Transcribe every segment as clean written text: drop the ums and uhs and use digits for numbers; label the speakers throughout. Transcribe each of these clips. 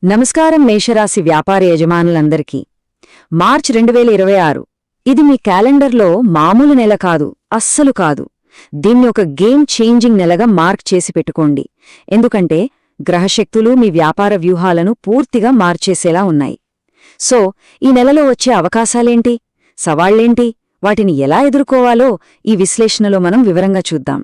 Speaker 1: నమస్కారం మేషరాశి వ్యాపార యజమానులందరికీ. మార్చ్ 2026 ఇది మీ క్యాలెండర్లో మామూలు నెల కాదు, అస్సలు కాదు. దీన్ని ఒక గేమ్ చేంజింగ్ నెలగా మార్క్ చేసి పెట్టుకోండి. ఎందుకంటే గ్రహశక్తులు మీ వ్యాపార వ్యూహాలను పూర్తిగా మార్చేసేలా ఉన్నాయి. సో ఈ నెలలో వచ్చే అవకాశాలేంటి, సవాళ్లేంటి, వాటిని ఎలా ఎదుర్కోవాలో ఈ విశ్లేషణలో మనం వివరంగా చూద్దాం.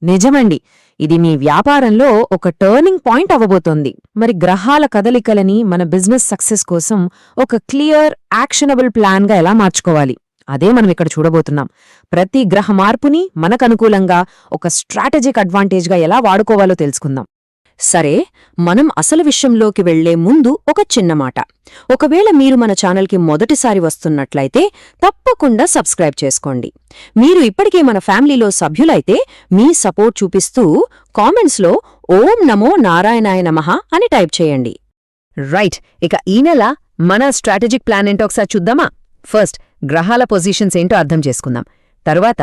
Speaker 2: నిజమండి, ఇది మీ వ్యాపారంలో ఒక టర్నింగ్ పాయింట్ అవ్వబోతోంది. మరి గ్రహాల కదలికలని మన బిజినెస్ సక్సెస్ కోసం ఒక క్లియర్, యాక్షనబుల్ ప్లాన్గా ఎలా మార్చుకోవాలి, అదే మనం ఇక్కడ చూడబోతున్నాం. ప్రతి గ్రహ మార్పుని మనకనుకూలంగా ఒక స్ట్రాటజిక్ అడ్వాంటేజ్గా ఎలా వాడుకోవాలో తెలుసుకుందాం.
Speaker 1: సరే, మనం అసలు విషయంలోకి వెళ్లే ముందు ఒక చిన్న మాట. ఒకవేళ మీరు మన ఛానల్కి మొదటిసారి వస్తున్నట్లయితే తప్పకుండా సబ్స్క్రైబ్ చేసుకోండి. మీరు ఇప్పటికే మన ఫ్యామిలీలో సభ్యులైతే మీ సపోర్ట్ చూపిస్తూ కామెంట్స్లో ఓం నమో నారాయణాయ నమః అని టైప్ చేయండి.
Speaker 2: రైట్, ఇక ఈ నెల మన స్ట్రాటజిక్ ప్లాన్ ఏంటో ఒకసారి చూద్దామా? ఫస్ట్ గ్రహాల పొజిషన్స్ ఏంటో అర్థం చేసుకుందాం. తర్వాత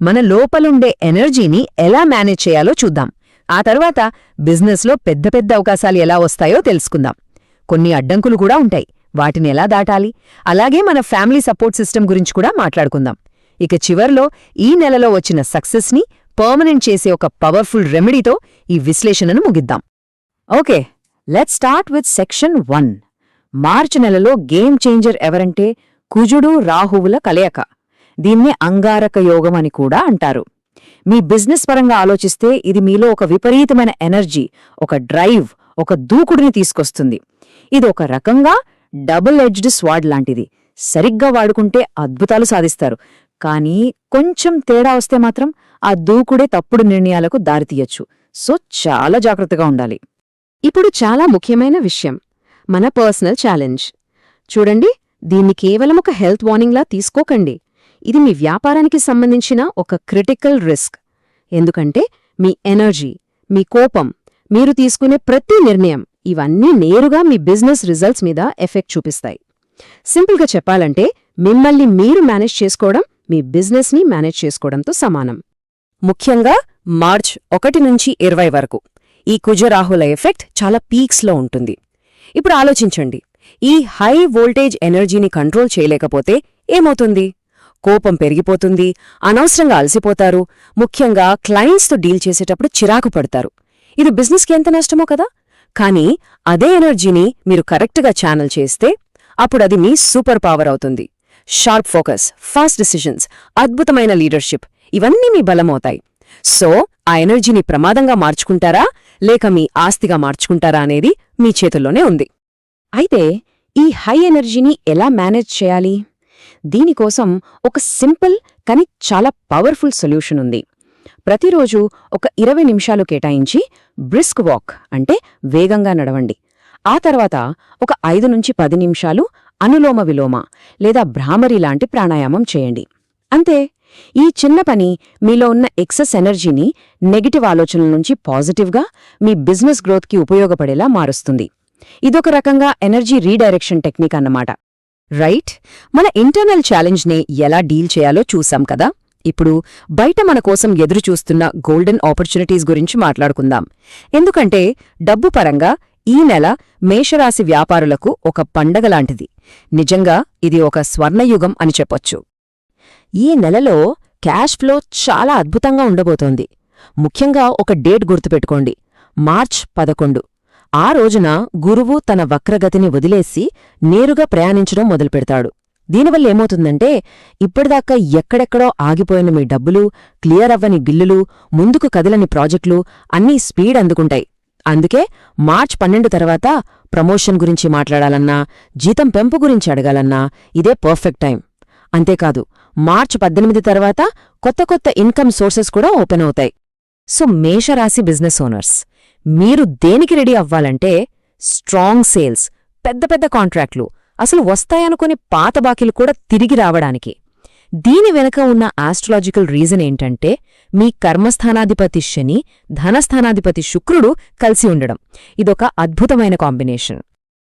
Speaker 2: మన లోపలుండే ఎనర్జీని ఎలా మేనేజ్ చేయాలో చూద్దాం. ఆ తర్వాత బిజినెస్లో పెద్ద పెద్ద అవకాశాలు ఎలా వస్తాయో తెలుసుకుందాం. కొన్ని అడ్డంకులు కూడా ఉంటాయి, వాటిని ఎలా దాటాలి, అలాగే మన ఫ్యామిలీ సపోర్ట్ సిస్టమ్ గురించి కూడా మాట్లాడుకుందాం. ఇక చివర్లో ఈ నెలలో వచ్చిన సక్సెస్ని పర్మనెంట్ చేసే ఒక పవర్ఫుల్ రెమెడీతో ఈ విశ్లేషణను ముగిద్దాం.
Speaker 1: Okay, let's start with section 1. మార్చి నెలలో గేమ్ చేంజర్ ఎవరంటే కుజుడు రాహువుల కలయిక. దీన్నే అంగారక యోగం అని కూడా అంటారు. మీ బిజినెస్ పరంగా ఆలోచిస్తే ఇది మీలో ఒక విపరీతమైన ఎనర్జీ, ఒక డ్రైవ్, ఒక దూకుడిని తీసుకొస్తుంది. ఇది ఒక రకంగా డబుల్ ఎడ్జ్డ్ స్వాడ్ లాంటిది. సరిగ్గా వాడుకుంటే అద్భుతాలు సాధిస్తారు, కానీ కొంచెం తేడా వస్తే మాత్రం ఆ దూకుడే తప్పుడు నిర్ణయాలకు దారితీయొచ్చు. సో చాలా జాగ్రత్తగా ఉండాలి.
Speaker 2: ఇప్పుడు చాలా ముఖ్యమైన విషయం, మన పర్సనల్ ఛాలెంజ్. చూడండి, దీన్ని కేవలం ఒక హెల్త్ వార్నింగ్లా తీసుకోకండి. ఇది మీ వ్యాపారానికి సంబంధించిన ఒక క్రిటికల్ రిస్క్. ఎందుకంటే మీ ఎనర్జీ, మీ కోపం, మీరు తీసుకునే ప్రతి నిర్ణయం ఇవన్నీ నేరుగా మీ బిజినెస్ రిజల్ట్స్ మీద ఎఫెక్ట్ చూపిస్తాయి. సింపుల్గా చెప్పాలంటే మిమ్మల్ని మీరు మేనేజ్ చేసుకోవడం మీ బిజినెస్ని మేనేజ్ చేసుకోవడంతో సమానం.
Speaker 1: ముఖ్యంగా మార్చ్ 1 నుంచి 20 వరకు ఈ కుజరాహుల ఎఫెక్ట్ చాలా పీక్స్లో ఉంటుంది. ఇప్పుడు ఆలోచించండి, ఈ హై వోల్టేజ్ ఎనర్జీని కంట్రోల్ చేయలేకపోతే ఏమవుతుంది? కోపం పెరిగిపోతుంది, అనవసరంగా అలసిపోతారు, ముఖ్యంగా క్లయింట్స్తో డీల్ చేసేటప్పుడు చిరాకు పడతారు. ఇది బిజినెస్కి ఎంత నష్టమో కదా. కానీ అదే ఎనర్జీని మీరు కరెక్ట్గా ఛానల్ చేస్తే అప్పుడది మీ సూపర్ పవర్ అవుతుంది. షార్ప్ ఫోకస్, ఫాస్ట్ డిసిజన్స్, అద్భుతమైన లీడర్షిప్ ఇవన్నీ మీ బలమవుతాయి. సో ఆ ఎనర్జీని ప్రమాదంగా మార్చుకుంటారా లేక మీ ఆస్తిగా మార్చుకుంటారా అనేది మీ చేతుల్లోనే ఉంది. అయితే ఈ హై ఎనర్జీని ఎలా మేనేజ్ చేయాలి? దీనికోసం ఒక సింపుల్ కానీ చాలా పవర్ఫుల్ సొల్యూషన్ ఉంది. ప్రతిరోజు ఒక 20 నిమిషాలు కేటాయించి బ్రిస్క్ వాక్ అంటే వేగంగా నడవండి. ఆ తర్వాత ఒక 5 నుంచి 10 నిమిషాలు అనులోమ విలోమ లేదా భ్రామరి లాంటి ప్రాణాయామం చేయండి. అంతే. ఈ చిన్న పని మీలో ఉన్న ఎక్సెస్ ఎనర్జీని నెగటివ్ ఆలోచనల నుంచి పాజిటివ్గా మీ బిజినెస్ గ్రోత్కి ఉపయోగపడేలా మారుస్తుంది. ఇదొక రకంగా ఎనర్జీ రీడైరెక్షన్ టెక్నిక్ అన్నమాట. రైట్, మన ఇంటర్నల్ ఛాలెంజ్ని ఎలా డీల్ చేయాలో చూసాం కదా. ఇప్పుడు బయట మన కోసం ఎదురుచూస్తున్న గోల్డెన్ ఆపర్చునిటీస్ గురించి మాట్లాడుకుందాం. ఎందుకంటే డబ్బు పరంగా ఈ నెల మేషరాశి వ్యాపారులకు ఒక పండగలాంటిది. నిజంగా ఇది ఒక స్వర్ణయుగం అని చెప్పొచ్చు. ఈ నెలలో క్యాష్ ఫ్లో చాలా అద్భుతంగా ఉండబోతోంది. ముఖ్యంగా ఒక డేట్ గుర్తుపెట్టుకోండి, మార్చ్ 11. ఆ రోజున గురువు తన వక్రగతిని వదిలేసి నేరుగా ప్రయాణించడం మొదలుపెడతాడు. దీనివల్ల ఏమవుతుందంటే ఇప్పటిదాకా ఎక్కడెక్కడో ఆగిపోయిన మీ డబ్బులు, క్లియర్ అవ్వని బిల్లులు, ముందుకు కదిలని ప్రాజెక్టులు అన్నీ స్పీడ్ అందుకుంటాయి. అందుకే మార్చ్ 12 తర్వాత ప్రమోషన్ గురించి మాట్లాడాలన్నా, జీతం పెంపు గురించి అడగాలన్నా ఇదే పర్ఫెక్ట్ టైం. అంతేకాదు, మార్చ్ 18 తర్వాత కొత్త కొత్త ఇన్కమ్ సోర్సెస్ కూడా ఓపెన్ అవుతాయి. సో మేషరాశి బిజినెస్ ఓనర్స్, మీరు దేనికి రెడీ అవ్వాలంటే స్ట్రాంగ్ సేల్స్, పెద్ద పెద్ద కాంట్రాక్ట్లు, అసలు వస్తాయనుకుని పాత బాకీలు కూడా తిరిగి రావడానికి. దీని వెనక ఉన్న ఆస్ట్రాలజికల్ రీజన్ ఏంటంటే మీ కర్మస్థానాధిపతి శని, ధనస్థానాధిపతి శుక్రుడు కలిసి ఉండడం. ఇదొక అద్భుతమైన కాంబినేషన్.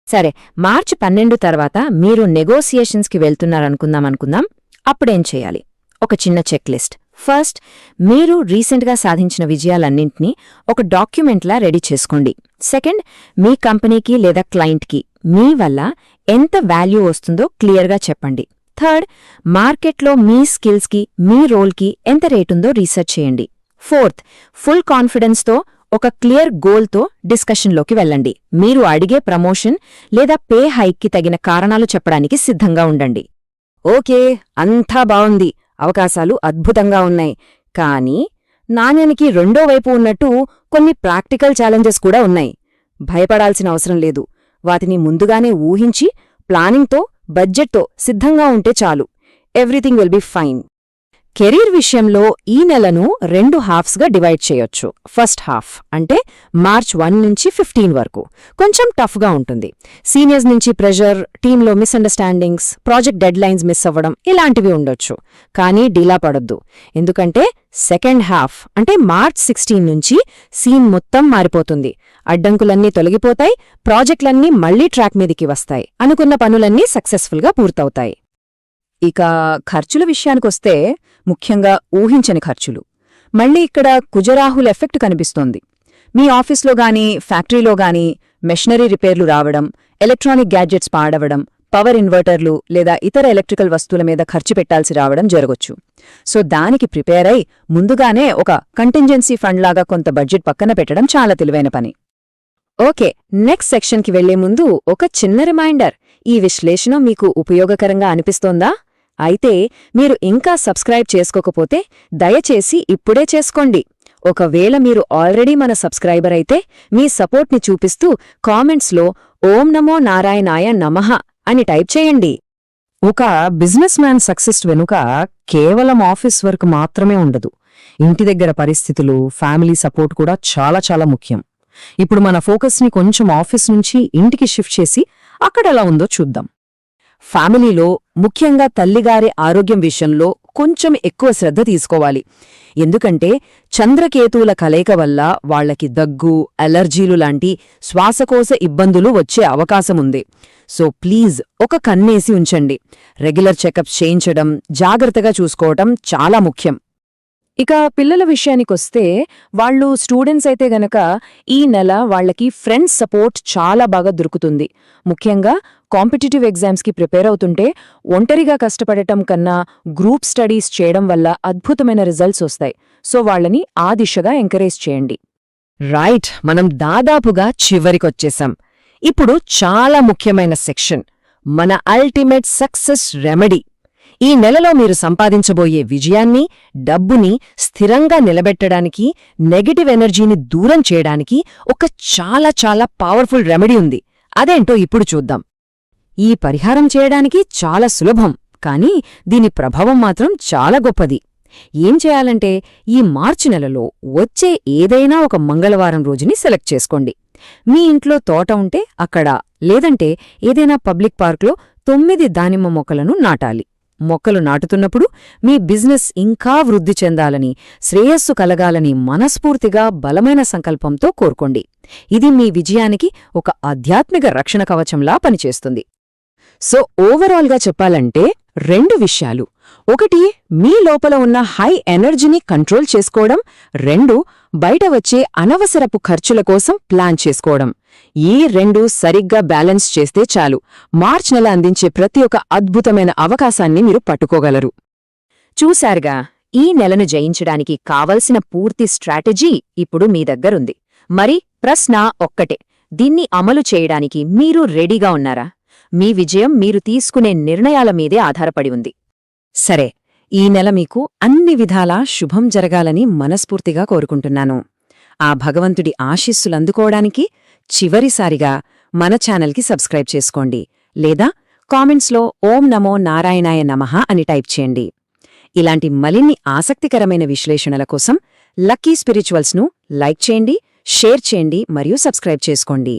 Speaker 1: సరే, మార్చి 12 తర్వాత మీరు నెగోసియేషన్స్కి వెళ్తున్నారనుకుందాం. అప్పుడేం చేయాలి? ఒక చిన్న చెక్ లిస్ట్.
Speaker 2: ఫస్ట్, మీరు రీసెంట్గా సాధించిన విజయాలన్నింటినీ ఒక డాక్యుమెంట్లా రెడీ చేసుకోండి. సెకండ్, మీ కంపెనీకి లేదా క్లయింట్కి మీ వల్ల ఎంత వాల్యూ వస్తుందో క్లియర్గా చెప్పండి. థర్డ్, మార్కెట్లో మీ స్కిల్స్కి మీ రోల్కి ఎంత రేటుందో రీసెర్చ్ చేయండి. ఫోర్త్, ఫుల్ కాన్ఫిడెన్స్తో ఒక క్లియర్ గోల్తో డిస్కషన్లోకి వెళ్ళండి. మీరు అడిగే ప్రమోషన్ లేదా పే హైక్కి తగిన కారణాలు చెప్పడానికి సిద్ధంగా ఉండండి.
Speaker 1: ఓకే, అంతా బావుంది, అవకాశాలు అద్భుతంగా ఉన్నాయి. కానీ నాణ్యానికి రెండో వైపు ఉన్నట్టు కొన్ని ప్రాక్టికల్ ఛాలెంజెస్ కూడా ఉన్నాయి. భయపడాల్సిన అవసరం లేదు. వాటిని ముందుగానే ఊహించి ప్లానింగ్తో, బడ్జెట్తో సిద్ధంగా ఉంటే చాలు. Everything will be fine. Career విషయంలో ఈ నెలను 2 హాఫ్స్గా డివైడ్ చేయొచ్చు. ఫస్ట్ హాఫ్ అంటే మార్చ్ 1 నుంచి 15 వరకు కొంచెం టఫ్గా ఉంటుంది. సీనియర్స్ నుంచి ప్రెషర్, టీంలో మిస్అండర్స్టాండింగ్స్, ప్రాజెక్ట్ డెడ్లైన్స్ మిస్ అవ్వడం ఇలాంటివి ఉండొచ్చు. కానీ డీలా పడొద్దు, ఎందుకంటే సెకండ్ హాఫ్ అంటే మార్చ్ 16 నుంచి సీన్ మొత్తం మారిపోతుంది. అడ్డంకులన్నీ తొలగిపోతాయి, ప్రాజెక్టులన్నీ మళ్లీ ట్రాక్ మీదికి వస్తాయి, అనుకున్న పనులన్నీ సక్సెస్ఫుల్గా పూర్తవుతాయి. ఇక ఖర్చుల విషయానికొస్తే ముఖ్యంగా ఊహించని ఖర్చులు. మళ్ళీ ఇక్కడ కుజరాహుల్ ఎఫెక్ట్ కనిపిస్తోంది. మీ ఆఫీస్లో గానీ ఫ్యాక్టరీలో గానీ మెషినరీ రిపేర్లు రావడం, ఎలక్ట్రానిక్ గ్యాడ్జెట్స్ పాడవడం, పవర్ ఇన్వర్టర్లు లేదా ఇతర ఎలక్ట్రికల్ వస్తువుల మీద ఖర్చు పెట్టాల్సి రావడం జరగొచ్చు. సో దానికి ప్రిపేర్ అయి ముందుగానే ఒక కంటింజెన్సీ ఫండ్ లాగా కొంత బడ్జెట్ పక్కన పెట్టడం చాలా తెలివైన పని. ఓకే, నెక్స్ట్ సెక్షన్కి వెళ్లే ముందు ఒక చిన్న రిమైండర్. ఈ విశ్లేషణ మీకు ఉపయోగకరంగా అనిపిస్తోందా? అయితే మీరు ఇంకా సబ్స్క్రైబ్ చేసుకోకపోతే దయచేసి ఇప్పుడే చేసుకోండి. ఒకవేళ మీరు ఆల్రెడీ మన సబ్స్క్రైబర్ అయితే మీ సపోర్ట్ని చూపిస్తూ కామెంట్స్లో ఓం నమో నారాయణాయ నమః అని టైప్ చేయండి.
Speaker 2: ఒక బిజినెస్ మ్యాన్ సక్సెస్ వెనుక కేవలం ఆఫీస్ వర్క్ మాత్రమే ఉండదు. ఇంటి దగ్గర పరిస్థితులు, ఫ్యామిలీ సపోర్ట్ కూడా చాలా చాలా ముఖ్యం. ఇప్పుడు మన ఫోకస్ని కొంచెం ఆఫీస్ నుంచి ఇంటికి షిఫ్ట్ చేసి అక్కడెలా ఉందో చూద్దాం. ఫ్యామిలీలో ముఖ్యంగా తల్లిగారి ఆరోగ్యం విషయంలో కొంచెం ఎక్కువ శ్రద్ధ తీసుకోవాలి. ఎందుకంటే చంద్రకేతువుల కలయిక వల్ల వాళ్లకి దగ్గు, అలర్జీలు లాంటి శ్వాసకోశ ఇబ్బందులు వచ్చే అవకాశముంది. సో ప్లీజ్ ఒక కన్నేసి ఉంచండి. రెగ్యులర్ చెకప్స్ చేయించడం, జాగ్రత్తగా చూసుకోవటం చాలా ముఖ్యం. ఇక పిల్లల విషయానికొస్తే వాళ్ళు స్టూడెంట్స్ అయితే గనక ఈ నెల వాళ్లకి ఫ్రెండ్స్ సపోర్ట్ చాలా బాగా దొరుకుతుంది. ముఖ్యంగా కాంపిటిటివ్ ఎగ్జామ్స్కి ప్రిపేర్ అవుతుంటే ఒంటరిగా కష్టపడటం కన్నా గ్రూప్ స్టడీస్ చేయడం వల్ల అద్భుతమైన రిజల్ట్స్ వస్తాయి. సో వాళ్ళని ఆ దిశగా ఎంకరేజ్ చేయండి. రైట్, మనం దాదాపుగా చివరికొచ్చేశాం. ఇప్పుడు చాలా ముఖ్యమైన సెక్షన్, మన అల్టిమేట్ సక్సెస్ రెమెడీ. ఈ నెలలో మీరు సంపాదించబోయే విజయాన్ని, డబ్బుని స్థిరంగా నిలబెట్టడానికి, నెగటివ్ ఎనర్జీని దూరం చేయడానికి ఒక చాలా చాలా పవర్ఫుల్ రెమెడీ ఉంది. అదేంటో ఇప్పుడు చూద్దాం. ఈ పరిహారం చేయడానికి చాలా సులభం, కానీ దీని ప్రభావం మాత్రం చాలా గొప్పది. ఏం చేయాలంటే ఈ మార్చి నెలలో వచ్చే ఏదైనా ఒక మంగళవారం రోజుని సెలెక్ట్ చేసుకోండి. మీ ఇంట్లో తోట ఉంటే అక్కడ, లేదంటే ఏదైనా పబ్లిక్ పార్క్లో 9 దానిమ్మ మొక్కలను నాటాలి. మొక్కలు నాటుతున్నప్పుడు మీ బిజినెస్ ఇంకా వృద్ధి చెందాలని, శ్రేయస్సు కలగాలని మనస్ఫూర్తిగా బలమైన సంకల్పంతో కోరుకోండి. ఇది మీ విజయానికి ఒక ఆధ్యాత్మిక రక్షణ కవచంలా పనిచేస్తుంది. సో ఓవరాల్గా చెప్పాలంటే 2 విషయాలు. 1, మీ లోపల ఉన్న హై ఎనర్జీని కంట్రోల్ చేసుకోవడం. 2, బయట వచ్చే అనవసరపు ఖర్చుల కోసం ప్లాన్ చేసుకోవడం. ఈ 2 సరిగ్గా బ్యాలెన్స్ చేస్తే చాలు, మార్చ్ నెల అందించే ప్రతి ఒక్క అద్భుతమైన అవకాశాన్ని మీరు పట్టుకోగలరు. చూశారుగా, ఈ నెలను జయించడానికి కావలసిన పూర్తి స్ట్రాటజీ ఇప్పుడు మీ దగ్గరుంది. మరి ప్రశ్న ఒక్కటే, దీన్ని అమలు చేయడానికి మీరు రెడీగా ఉన్నారా? మీ విజయం మీరు తీసుకునే నిర్ణయాల మీదే ఆధారపడి ఉంది. సరే, ఈ నెల మీకు అన్ని విధాలా శుభం జరగాలని మనస్ఫూర్తిగా కోరుకుంటున్నాను. ఆ భగవంతుడి ఆశీస్సులందుకోవడానికి చివరిసారిగా మన ఛానల్కి సబ్స్క్రైబ్ చేసుకోండి, లేదా కామెంట్స్లో ఓం నమో నారాయణాయ నమః అని టైప్ చేయండి. ఇలాంటి మరిన్ని ఆసక్తికరమైన విశ్లేషణల కోసం లక్కీ స్పిరిచువల్స్ను లైక్ చేయండి, షేర్ చేయండి మరియు సబ్స్క్రైబ్ చేసుకోండి.